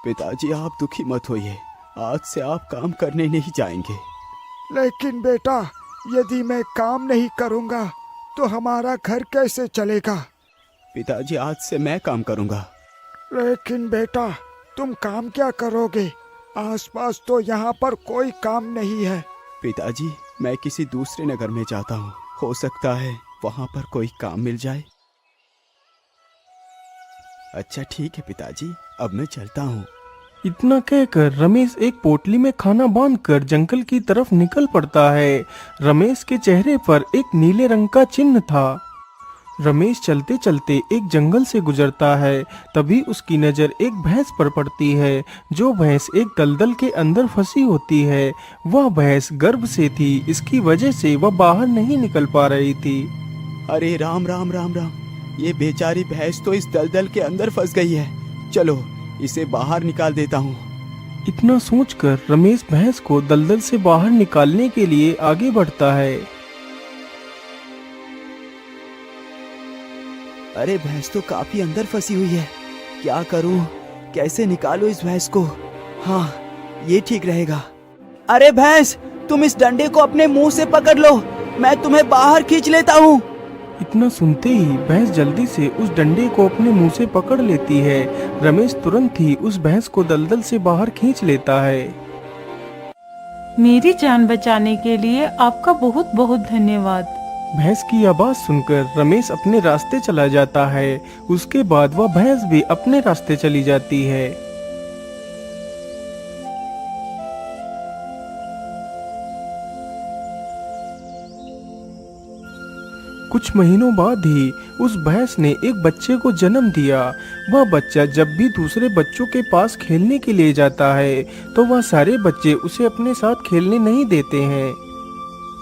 पिताजी आप दुखी मत होइए, आज से आप काम करने नहीं जाएंगे। लेकिन बेटा, यदि मैं काम नहीं करूँगा तो हमारा घर कैसे चलेगा? पिताजी आज से मैं काम करूँगा। लेकिन बेटा, तुम काम क्या करोगे? आसपास तो यहाँ पर कोई काम नहीं है। पिताजी मैं किसी दूसरे नगर में जाता हूँ, हो सकता है वहाँ पर कोई काम मिल जाए। अच्छा ठीक है पिताजी, अब मैं चलता हूँ। इतना कहकर रमेश एक पोटली में खाना बांधकर जंगल की तरफ निकल पड़ता है। रमेश के चेहरे पर एक नीले रंग का चिन्ह था। रमेश चलते चलते एक जंगल से गुजरता है। तभी उसकी नज़र एक भैंस पर पड़ती है। जो भैंस एक दलदल के अंदर फंसी होती है। वह भैंस गर्भ से थी, इसकी वजह से वह बाहर नहीं निकल पा रही थी। अरे राम राम राम राम, ये बेचारी भैंस तो इस दलदल के अंदर फंस गई है। चलो इसे बाहर निकाल देता हूँ। इतना सोचकर रमेश भैंस को दलदल से बाहर निकालने के लिए आगे बढ़ता है। अरे भैंस तो काफी अंदर फंसी हुई है, क्या करूं, कैसे निकालूं इस भैंस को? हाँ ये ठीक रहेगा। अरे भैंस, तुम इस डंडे को अपने मुंह से पकड़ लो, मैं तुम्हें बाहर खींच लेता हूँ। इतना सुनते ही भैंस जल्दी से उस डंडे को अपने मुंह से पकड़ लेती है। रमेश तुरंत ही उस भैंस को दलदल से बाहर खींच लेता है। मेरी जान बचाने के लिए आपका बहुत बहुत धन्यवाद। भैंस की आवाज सुनकर रमेश अपने रास्ते चला जाता है। उसके बाद वह भैंस भी अपने रास्ते चली जाती है। कुछ महीनों बाद ही उस भैंस ने एक बच्चे को जन्म दिया। वह बच्चा जब भी दूसरे बच्चों के पास खेलने के लिए जाता है तो वह सारे बच्चे उसे अपने साथ खेलने नहीं देते हैं।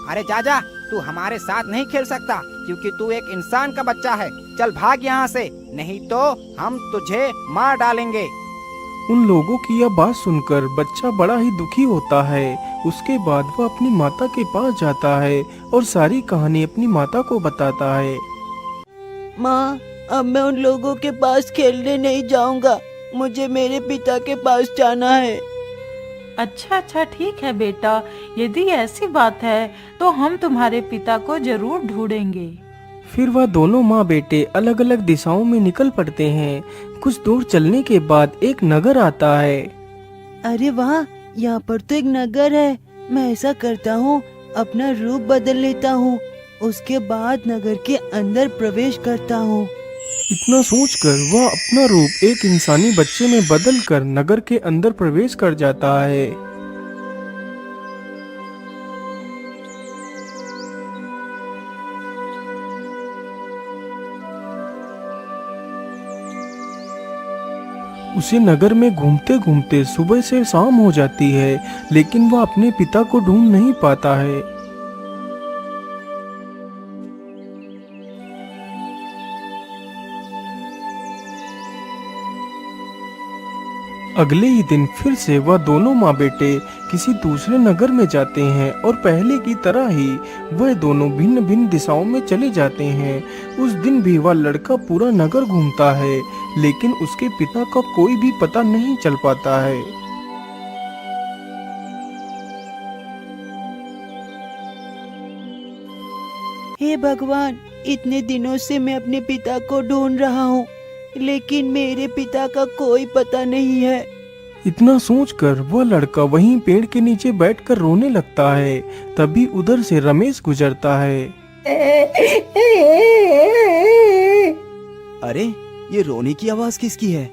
अरे चाचा, तू हमारे साथ नहीं खेल सकता क्योंकि तू एक इंसान का बच्चा है। चल भाग यहाँ से, नहीं तो हम तुझे मार डालेंगे। उन लोगों की यह बात सुनकर बच्चा बड़ा ही दुखी होता है। उसके बाद वह अपनी माता के पास जाता है और सारी कहानी अपनी माता को बताता है। माँ, अब मैं उन लोगों के पास खेलने नहीं जाऊंगा, मुझे मेरे पिता के पास जाना है। अच्छा ठीक है बेटा, यदि ऐसी बात है तो हम तुम्हारे पिता को जरूर ढूंढेंगे। फिर वह दोनों माँ बेटे अलग अलग दिशाओं में निकल पड़ते हैं। कुछ दूर चलने के बाद एक नगर आता है। अरे वाह, यहाँ पर तो एक नगर है। मैं ऐसा करता हूँ, अपना रूप बदल लेता हूँ, उसके बाद नगर के अंदर प्रवेश करता हूँ। इतना सोचकर वह अपना रूप एक इंसानी बच्चे में बदलकर नगर के अंदर प्रवेश कर जाता है। उसे नगर में घूमते घूमते सुबह से शाम हो जाती है, लेकिन वह अपने पिता को ढूंढ नहीं पाता है। अगले ही दिन फिर से वह दोनों माँ बेटे किसी दूसरे नगर में जाते हैं और पहले की तरह ही वह दोनों भिन्न भिन्न दिशाओं में चले जाते हैं। उस दिन भी वह लड़का पूरा नगर घूमता है, लेकिन उसके पिता का कोई भी पता नहीं चल पाता है। हे भगवान, इतने दिनों से मैं अपने पिता को ढूंढ रहा हूँ, लेकिन मेरे पिता का कोई पता नहीं है। इतना सोचकर वह लड़का वहीं पेड़ के नीचे बैठकर रोने लगता है। तभी उधर से रमेश गुजरता है। अरे ये रोने की आवाज किसकी है?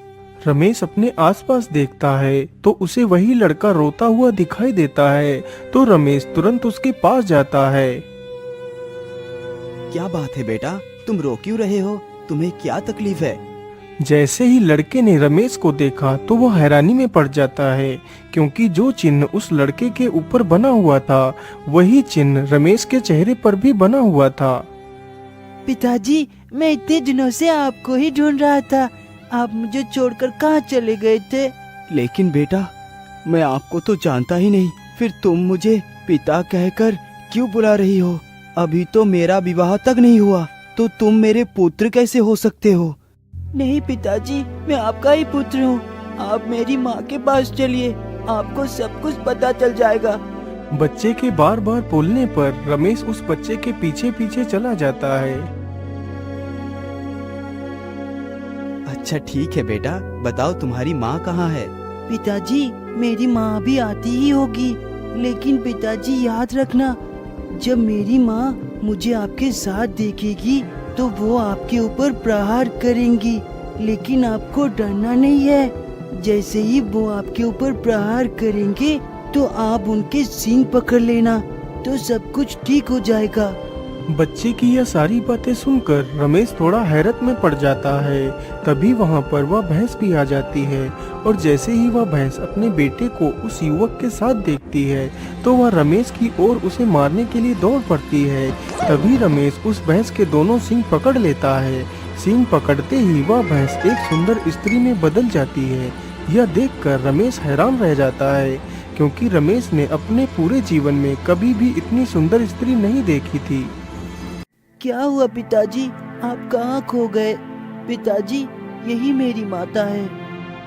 रमेश अपने आसपास देखता है तो उसे वही लड़का रोता हुआ दिखाई देता है। तो रमेश तुरंत उसके पास जाता है। क्या बात है बेटा, तुम रो क्यों रहे हो? तुम्हें क्या तकलीफ है? जैसे ही लड़के ने रमेश को देखा तो वह हैरानी में पड़ जाता है, क्योंकि जो चिन्ह उस लड़के के ऊपर बना हुआ था वही चिन्ह रमेश के चेहरे पर भी बना हुआ था। पिताजी, मैं इतने दिनों से आपको ही ढूंढ रहा था। आप मुझे छोड़कर कहाँ चले गए थे? लेकिन बेटा, मैं आपको तो जानता ही नहीं, फिर तुम मुझे पिता कहकर क्यों बुला रही हो? अभी तो मेरा विवाह तक नहीं हुआ, तो तुम मेरे पुत्र कैसे हो सकते हो? नहीं पिताजी, मैं आपका ही पुत्र हूँ। आप मेरी माँ के पास चलिए, आपको सब कुछ पता चल जाएगा। बच्चे के बार बार बोलने पर रमेश उस बच्चे के पीछे पीछे चला जाता है। अच्छा ठीक है बेटा, बताओ तुम्हारी माँ कहाँ है? पिताजी, मेरी माँ भी आती ही होगी, लेकिन पिताजी याद रखना, जब मेरी माँ मुझे आपके साथ देखेगी तो वो आपके ऊपर प्रहार करेंगी, लेकिन आपको डरना नहीं है। जैसे ही वो आपके ऊपर प्रहार करेंगे तो आप उनके सींग पकड़ लेना, तो सब कुछ ठीक हो जाएगा। बच्चे की यह सारी बातें सुनकर रमेश थोड़ा हैरत में पड़ जाता है। तभी वहाँ पर वह भैंस भी आ जाती है और जैसे ही वह भैंस अपने बेटे को उस युवक के साथ देखती है तो वह रमेश की ओर उसे मारने के लिए दौड़ पड़ती है। तभी रमेश उस भैंस के दोनों सींग पकड़ लेता है। सींग पकड़ते ही वह भैंस एक सुंदर स्त्री में बदल जाती है। यह देखकर रमेश हैरान रह जाता है, क्योंकि रमेश ने अपने पूरे जीवन में कभी भी इतनी सुंदर स्त्री नहीं देखी थी। क्या हुआ पिताजी, आप कहाँ खो गए? पिताजी, यही मेरी माता है।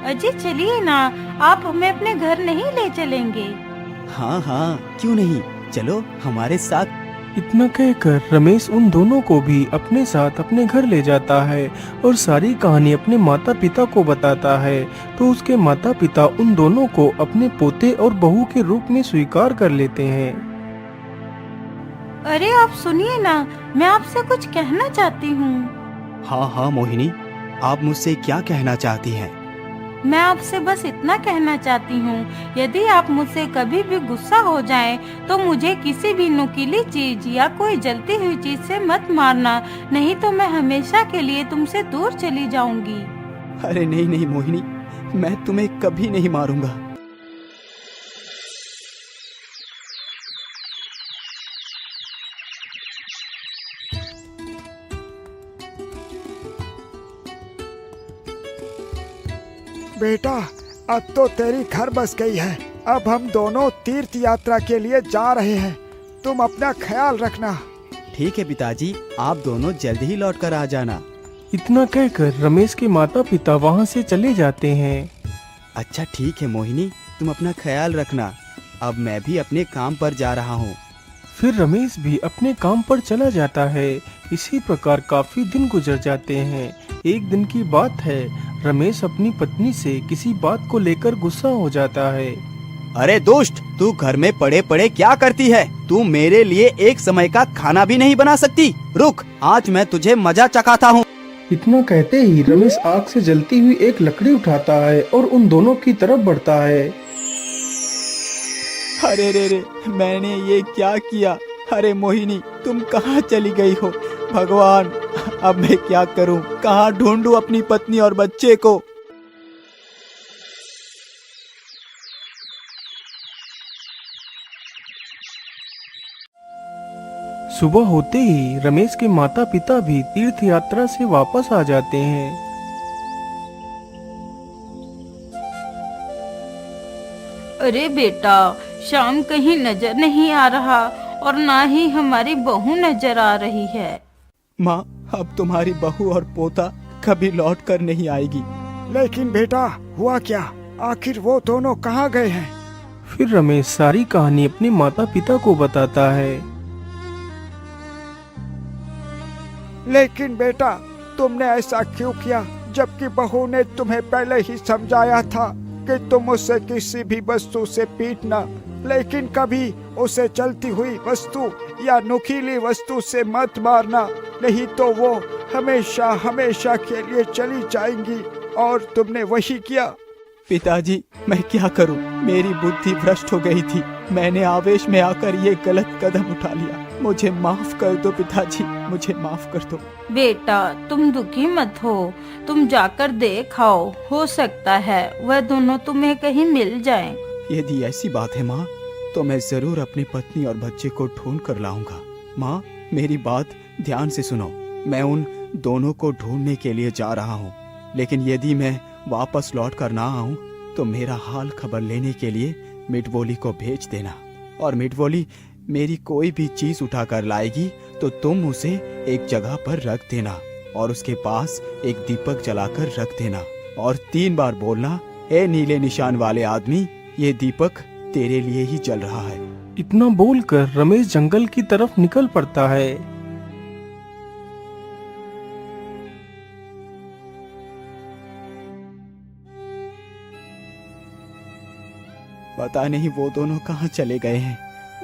अजय चलिए ना, आप हमें अपने घर नहीं ले चलेंगे? हाँ हाँ, क्यों नहीं, चलो हमारे साथ। इतना कहकर रमेश उन दोनों को भी अपने साथ अपने घर ले जाता है और सारी कहानी अपने माता पिता को बताता है। तो उसके माता पिता उन दोनों को अपने पोते और बहू के रूप में स्वीकार कर लेते हैं। अरे आप सुनिए ना, मैं आपसे कुछ कहना चाहती हूँ। हाँ हाँ मोहिनी, आप मुझसे क्या कहना चाहती हैं? मैं आपसे बस इतना कहना चाहती हूँ, यदि आप मुझसे कभी भी गुस्सा हो जाएं, तो मुझे किसी भी नुकीली चीज या कोई जलती हुई चीज से मत मारना, नहीं तो मैं हमेशा के लिए तुमसे दूर चली जाऊंगी। अरे नहीं नहीं मोहिनी, मैं तुम्हें कभी नहीं मारूंगा। बेटा, अब तो तेरी घर बस गई है। अब हम दोनों तीर्थ यात्रा के लिए जा रहे हैं, तुम अपना ख्याल रखना। ठीक है पिताजी, आप दोनों जल्द ही लौट कर आ जाना। इतना कहकर रमेश के माता पिता वहाँ से चले जाते हैं। अच्छा ठीक है मोहिनी, तुम अपना ख्याल रखना। अब मैं भी अपने काम पर जा रहा हूँ। फिर रमेश भी अपने काम पर चला जाता है। इसी प्रकार काफी दिन गुजर जाते हैं। एक दिन की बात है, रमेश अपनी पत्नी से किसी बात को लेकर गुस्सा हो जाता है। अरे दुष्ट, तू घर में पड़े पड़े क्या करती है? तू मेरे लिए एक समय का खाना भी नहीं बना सकती। रुक, आज मैं तुझे मजा चखाता हूँ। इतना कहते ही रमेश आग से जलती हुई एक लकड़ी उठाता है और उन दोनों की तरफ बढ़ता है। अरे रे रे, मैंने ये क्या किया? अरे मोहिनी, तुम कहाँ चली गई हो? भगवान, अब मैं क्या करूं? कहाँ ढूंढूं अपनी पत्नी और बच्चे को? सुबह होते ही रमेश के माता पिता भी तीर्थ यात्रा से वापस आ जाते हैं। अरे बेटा, शाम कहीं नजर नहीं आ रहा और ना ही हमारी बहू नजर आ रही है। माँ, अब तुम्हारी बहू और पोता कभी लौट कर नहीं आएगी। लेकिन बेटा, हुआ क्या? आखिर वो दोनों कहाँ गए हैं? फिर रमेश सारी कहानी अपने माता पिता को बताता है। लेकिन बेटा, तुमने ऐसा क्यों किया, जबकि बहू ने तुम्हें पहले ही समझाया था कि तुम उसे किसी भी वस्तु से पीटना, लेकिन कभी उसे चलती हुई वस्तु या नुकीली वस्तु से मत मारना, नहीं तो वो हमेशा हमेशा के लिए चली जाएंगी। और तुमने वही किया। पिताजी, मैं क्या करूं? मेरी बुद्धि भ्रष्ट हो गई थी। मैंने आवेश में आकर ये गलत कदम उठा लिया। मुझे माफ कर दो पिताजी, मुझे माफ कर दो। बेटा, तुम दुखी मत हो, तुम जाकर देख आओ, हो सकता है वह दोनों तुम्हें कहीं मिल जाएं। यदि ऐसी बात है माँ, तो मैं जरूर अपनी पत्नी और बच्चे को ढूंढ कर लाऊंगा। माँ, मेरी बात ध्यान से सुनो। मैं उन दोनों को ढूंढने के लिए जा रहा हूँ, लेकिन यदि मैं वापस लौट कर ना आऊँ तो मेरा हाल खबर लेने के लिए मिटवोली को भेज देना। और मिटवोली मेरी कोई भी चीज उठा कर लाएगी तो तुम उसे एक जगह पर रख देना और उसके पास एक दीपक जलाकर रख देना और 3 बार बोलना, ए नीले निशान वाले आदमी, ये दीपक तेरे लिए ही जल रहा है। इतना बोलकर रमेश जंगल की तरफ निकल पड़ता है। पता नहीं वो दोनों कहाँ चले गए हैं।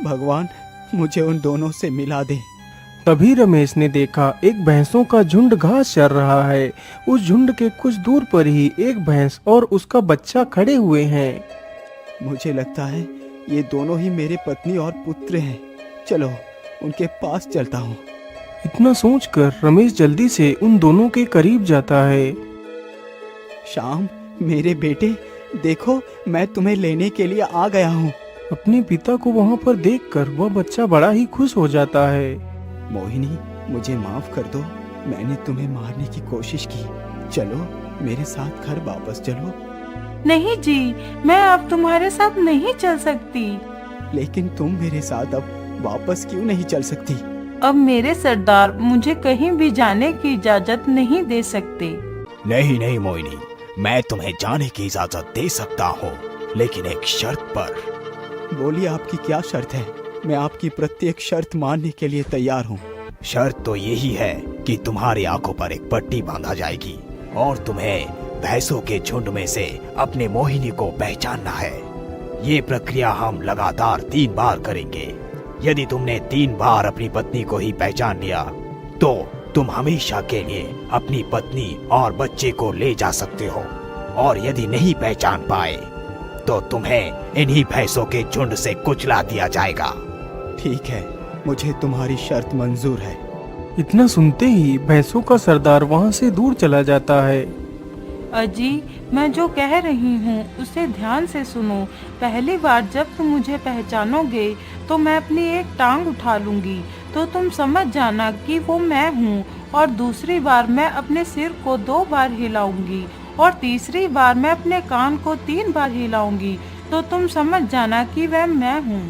भगवान, मुझे उन दोनों से मिला दे। तभी रमेश ने देखा एक भैंसों का झुंड घास चर रहा है। उस झुंड के कुछ दूर पर ही एक भैंस और उसका बच्चा खड़े हुए हैं। मुझे लगता है ये दोनों ही मेरे पत्नी और पुत्र हैं। चलो उनके पास चलता हूँ। इतना सोचकर रमेश जल्दी से उन दोनों के करीब जाता है। श्याम, मेरे बेटे, देखो मैं तुम्हें लेने के लिए आ गया हूँ। अपने पिता को वहाँ पर देखकर वह बच्चा बड़ा ही खुश हो जाता है। मोहिनी, मुझे माफ कर दो, मैंने तुम्हें मारने की कोशिश की। चलो मेरे साथ घर वापस चलो। नहीं जी, मैं अब तुम्हारे साथ नहीं चल सकती। लेकिन तुम मेरे साथ अब वापस क्यों नहीं चल सकती? अब मेरे सरदार मुझे कहीं भी जाने की इजाजत नहीं दे सकते। नहीं नहीं मोहिनी, मैं तुम्हें जाने की इजाजत दे सकता हूँ, लेकिन एक शर्त पर। बोलिए, आपकी क्या शर्त है? मैं आपकी प्रत्येक शर्त मानने के लिए तैयार हूँ। शर्त तो यही है कि तुम्हारी आंखों पर एक पट्टी बांधा जाएगी और तुम्हें भैंसों के झुंड में से अपने मोहिनी को पहचानना है। ये प्रक्रिया हम लगातार 3 बार करेंगे। यदि तुमने 3 बार अपनी पत्नी को ही पहचान लिया तो तुम हमेशा के लिए अपनी पत्नी और बच्चे को ले जा सकते हो, और यदि नहीं पहचान पाए तो तुम्हें इन्हीं भैंसों के झुंड से कुचला दिया जाएगा। ठीक है, मुझे तुम्हारी शर्त मंजूर है। इतना सुनते ही भैंसों का सरदार वहाँ से दूर चला जाता है। अजी, मैं जो कह रही हूँ उसे ध्यान से सुनो। पहली बार जब तुम मुझे पहचानोगे तो मैं अपनी एक टांग उठा लूंगी, तो तुम समझ जाना कि वो मैं हूँ। और दूसरी बार मैं अपने सिर को 2 बार हिलाऊंगी, और तीसरी बार मैं अपने कान को 3 बार हिलाऊंगी, तो तुम समझ जाना कि वह मैं हूँ।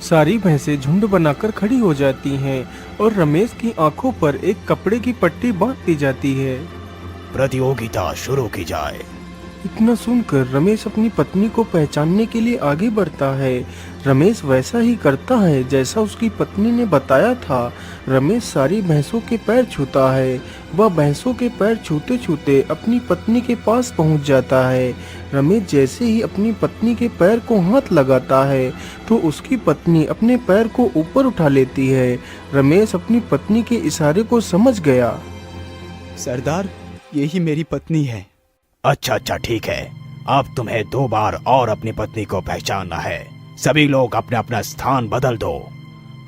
सारी भैंसें झुंड बनाकर खड़ी हो जाती हैं और रमेश की आंखों पर एक कपड़े की पट्टी बांध दी जाती है। प्रतियोगिता शुरू की जाए। इतना सुनकर रमेश अपनी पत्नी को पहचानने के लिए आगे बढ़ता है। रमेश वैसा ही करता है जैसा उसकी पत्नी ने बताया था। रमेश सारी भैंसों के पैर छूता है। वह भैंसों के पैर छूते छूते अपनी पत्नी के पास पहुंच जाता है। रमेश जैसे ही अपनी पत्नी के पैर को हाथ लगाता है तो उसकी पत्नी अपने पैर को ऊपर उठा लेती है। रमेश अपनी पत्नी के इशारे को समझ गया। सरदार, यही मेरी पत्नी है। अच्छा अच्छा, ठीक है। अब तुम्हें 2 बार और अपनी पत्नी को पहचानना है। सभी लोग अपना अपना स्थान बदल दो।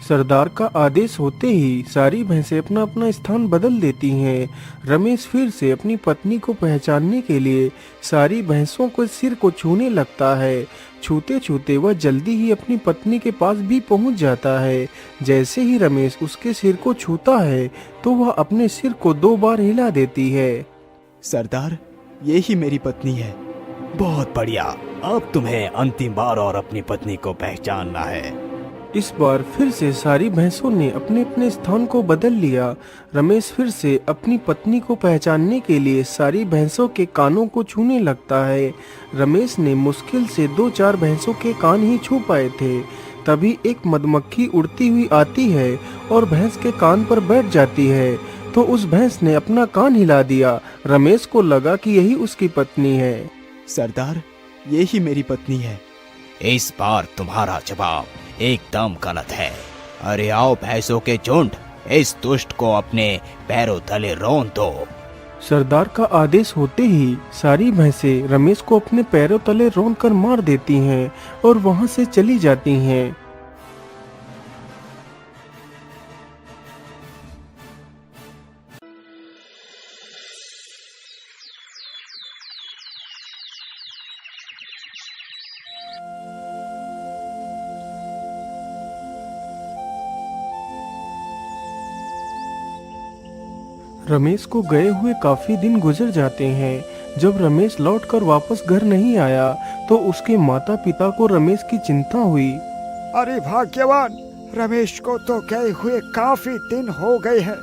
सरदार का आदेश होते ही सारी भैंसें अपना अपना स्थान बदल देती हैं। रमेश फिर से अपनी पत्नी को पहचानने के लिए सारी भैंसों को सिर को छूने लगता है। छूते छूते वह जल्दी ही अपनी पत्नी के पास भी पहुंच जाता है। जैसे ही रमेश उसके सिर को छूता है तो वह अपने सिर को 2 बार हिला देती है। सरदार, ये ही मेरी पत्नी है। बहुत बढ़िया। अब तुम्हें अंतिम बार और अपनी पत्नी को पहचानना है। इस बार फिर से सारी भैंसों ने अपने अपने स्थान को बदल लिया। रमेश फिर से अपनी पत्नी को पहचानने के लिए सारी भैंसों के कानों को छूने लगता है। रमेश ने मुश्किल से 2-4 भैंसों के कान ही छू पाए थे। तभी एक मधुमक्खी उड़ती हुई आती है और भैंस के कान पर बैठ जाती है, तो उस भैंस ने अपना कान हिला दिया। रमेश को लगा कि यही उसकी पत्नी है। सरदार, ये ही मेरी पत्नी है। इस बार तुम्हारा जवाब एकदम गलत है। अरे आओ भैंसों के झुंड, इस दुष्ट को अपने पैरों तले रौंद दो। सरदार का आदेश होते ही सारी भैंसें रमेश को अपने पैरों तले रौंद कर मार देती हैं और वहां से चली जाती हैं। रमेश को गए हुए काफी दिन गुजर जाते हैं। जब रमेश लौटकर वापस घर नहीं आया तो उसके माता पिता को रमेश की चिंता हुई। अरे भाग्यवान, रमेश को तो गए हुए काफी दिन हो गए हैं,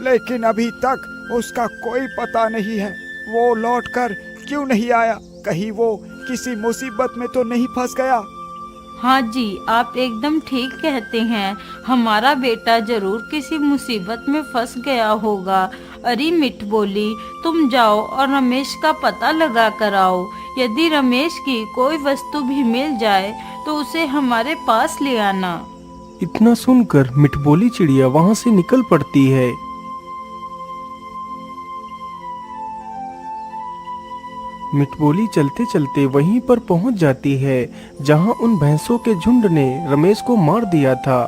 लेकिन अभी तक उसका कोई पता नहीं है। वो लौटकर क्यों नहीं आया? कहीं वो किसी मुसीबत में तो नहीं फंस गया? हाँ जी, आप एकदम ठीक कहते हैं। हमारा बेटा जरूर किसी मुसीबत में फंस गया होगा। अरे मिठ बोली, तुम जाओ और रमेश का पता लगा कर आओ। यदि रमेश की कोई वस्तु भी मिल जाए तो उसे हमारे पास ले आना। इतना सुनकर मिठबोली चिड़िया वहां से निकल पड़ती है। मिठबोली चलते चलते वहीं पर पहुंच जाती है जहां उन भैंसों के झुंड ने रमेश को मार दिया था।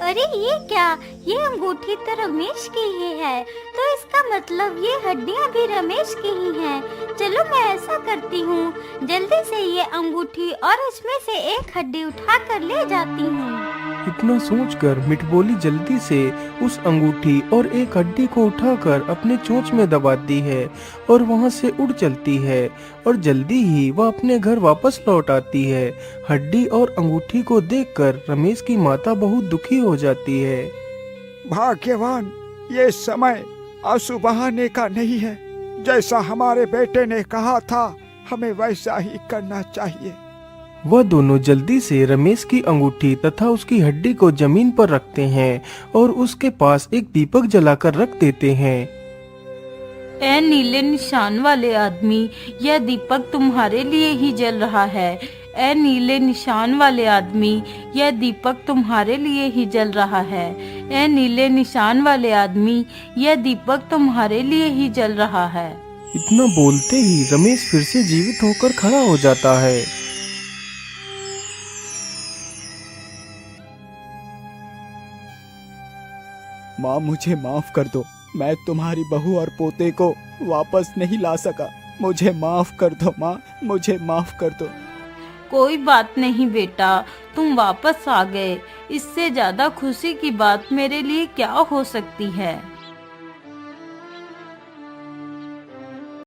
अरे ये क्या, ये अंगूठी तो रमेश की ही है, तो इसका मतलब ये हड्डियां भी रमेश की ही हैं। चलो मैं ऐसा करती हूँ, जल्दी से ये अंगूठी और इसमें से एक हड्डी उठा कर ले जाती हूँ। इतना सोचकर मिठबोली जल्दी से उस अंगूठी और एक हड्डी को उठाकर अपने चोंच में दबाती है और वहां से उड़ चलती है और जल्दी ही वह अपने घर वापस लौट आती है। हड्डी और अंगूठी को देखकर रमेश की माता बहुत दुखी हो जाती है। भाग्यवान, ये समय आंसू बहाने का नहीं है। जैसा हमारे बेटे ने कहा था, हमें वैसा ही करना चाहिए। वह दोनों जल्दी से रमेश की अंगूठी तथा उसकी हड्डी को जमीन पर रखते हैं और उसके पास एक दीपक जलाकर रख देते हैं। ए नीले निशान वाले आदमी, यह दीपक तुम्हारे लिए ही जल रहा है। ए नीले निशान वाले आदमी, यह दीपक तुम्हारे लिए ही जल रहा है। ए नीले निशान वाले आदमी, यह दीपक तुम्हारे लिए ही जल रहा है। इतना बोलते ही रमेश फिर से जीवित होकर खड़ा हो जाता है। माँ, मुझे माफ कर दो। मैं तुम्हारी बहू और पोते को वापस नहीं ला सका। मुझे माफ कर दो माँ, मुझे माफ कर दो। कोई बात नहीं बेटा, तुम वापस आ गए। इससे ज्यादा खुशी की बात मेरे लिए क्या हो सकती है।